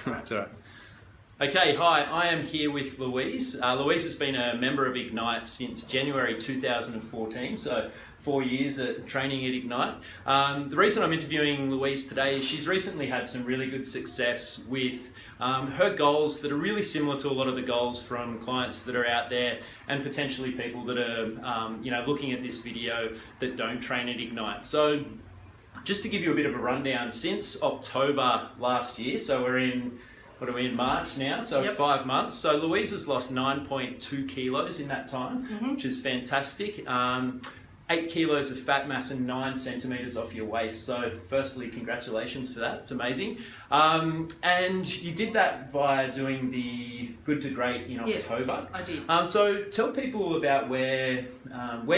That's all right. Okay, hi, I am here with Louise. Louise has been a member of Ignite since January 2014, so 4 years at training at Ignite. The reason I'm interviewing Louise today is she's recently had some really good success with her goals that are really similar to a lot of the goals from clients that are out there and potentially people that are looking at this video that don't train at Ignite. So just to give you a bit of a rundown, since October last year, so we're in March now, so yep. 5 months. So Louise has lost 9.2 kilos in that time, which is fantastic. 8 kilos of fat mass and 9 centimeters off your waist. So firstly, congratulations for that. It's amazing. And you did that via doing the Good to Great in October. Yes, I did. So tell people about where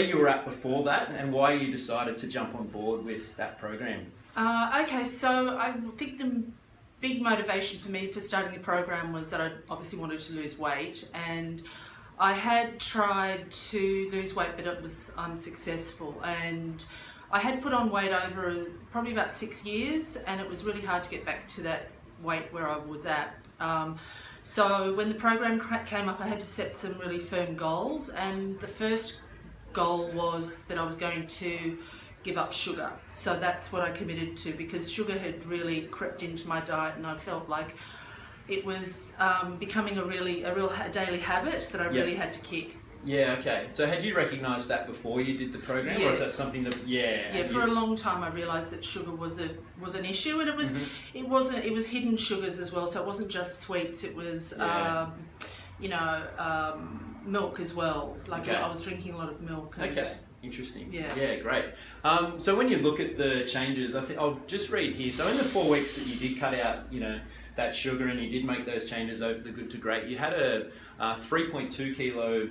you were at before that and why you decided to jump on board with that program. Okay, so I think the big motivation for me for starting the program was that I obviously wanted to lose weight, and I had tried to lose weight but it was unsuccessful, and I had put on weight over probably about 6 years, and it was really hard to get back to that weight where I was at. So when the program came up, I had to set some really firm goals, and the first goal was that I was going to give up sugar. So that's what I committed to, because sugar had really crept into my diet, and I felt like it was becoming a real daily habit that I really had to kick. Yeah, okay. So had you recognised that before you did the program, yes. or is that something that for a long time I realised that sugar was an issue, and it was hidden sugars as well. So it wasn't just sweets. It was milk as well. Like I was drinking a lot of milk. Okay. Interesting. Yeah, great. So when you look at the changes, I think I'll just read here. So in the 4 weeks that you did cut out, that sugar, and you did make those changes over the Good to Great, you had a 3.2 kilo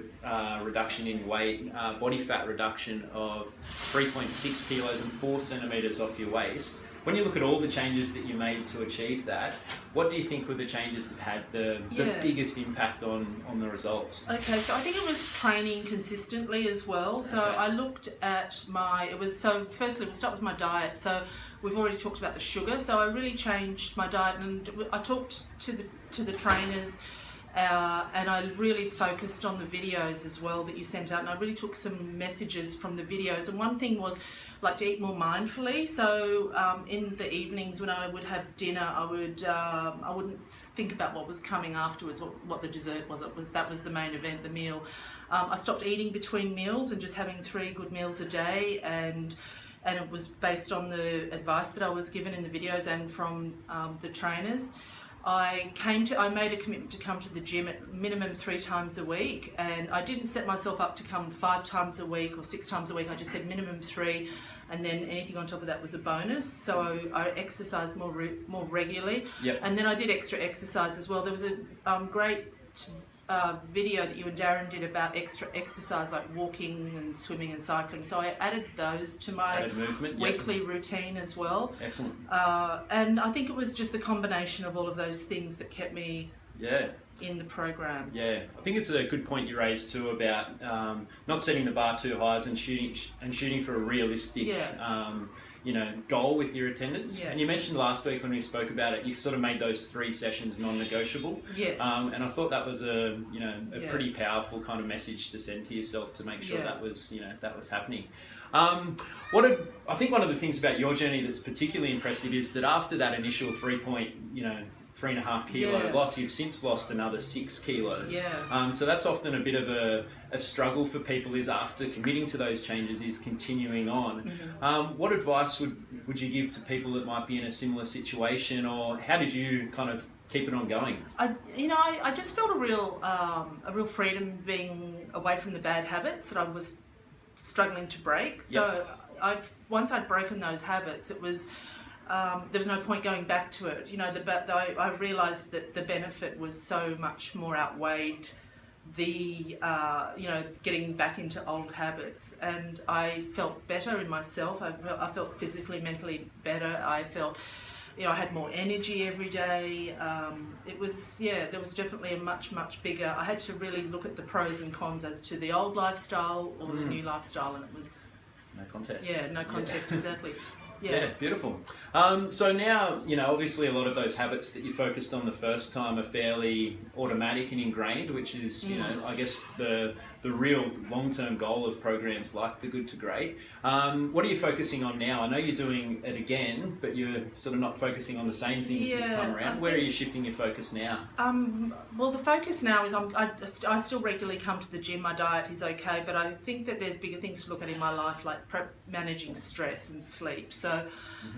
reduction in weight, body fat reduction of 3.6 kilos and 4 centimeters off your waist. When you look at all the changes that you made to achieve that, what do you think were the changes that had the biggest impact on the results? Okay, so I think it was training consistently as well. So I looked at firstly we'll start with my diet. So we've already talked about the sugar. So I really changed my diet, and I talked to the trainers, and I really focused on the videos as well that you sent out, and I really took some messages from the videos. And one thing was like to eat more mindfully. So in the evenings when I would have dinner, I wouldn't think about what was coming afterwards, what the dessert was. That was the main event, the meal. I stopped eating between meals and just having 3 good meals a day, and it was based on the advice that I was given in the videos and from the trainers. I made a commitment to come to the gym at minimum 3 times a week, and I didn't set myself up to come 5 times a week or 6 times a week. I just said minimum 3, and then anything on top of that was a bonus. So I exercised more regularly, and then I did extra exercise as well. There was a great video that you and Darren did about extra exercise, like walking and swimming and cycling. So I added those to my weekly routine as well. Excellent. And I think it was just the combination of all of those things that kept me in the program. Yeah, I think it's a good point you raised too about not setting the bar too high and shooting for a realistic goal with your attendance. And you mentioned last week when we spoke about it, you sort of made those 3 sessions non-negotiable. Yes. And I thought that was a pretty powerful kind of message to send to yourself to make sure that was happening. I think one of the things about your journey that's particularly impressive is that after that initial 3.5 kilo loss, you've since lost another 6 kilos. So that's often a bit of a struggle for people, is after committing to those changes is continuing on. What advice would you give to people that might be in a similar situation, or how did you kind of keep it on going? I just felt a real freedom being away from the bad habits that I was struggling to break. So once I'd broken those habits, it was there was no point going back to it. I realised that the benefit was so much more outweighed the getting back into old habits, and I felt better in myself. I felt physically, mentally better. I felt I had more energy every day. There was definitely a much bigger. I had to really look at the pros and cons as to the old lifestyle or the new lifestyle, and it was no contest. Yeah, no contest, exactly. Yeah, beautiful. So now, obviously a lot of those habits that you focused on the first time are fairly automatic and ingrained, which is, I guess the real long-term goal of programs like the Good to Great. What are you focusing on now? I know you're doing it again, but you're sort of not focusing on the same things this time around. Where are you shifting your focus now? Well, the focus now is I still regularly come to the gym. My diet is okay, but I think that there's bigger things to look at in my life, like managing stress and sleep. So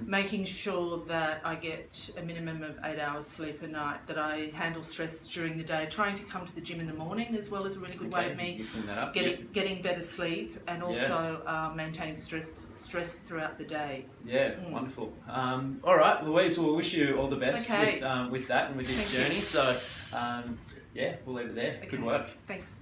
making sure that I get a minimum of 8 hours sleep a night, that I handle stress during the day, trying to come to the gym in the morning as well as a really good way of me getting better sleep, and also maintaining stress throughout the day. Wonderful. All right, Louise, we'll wish you all the best with that and with this journey. So, we'll leave it there. Good work. Thanks.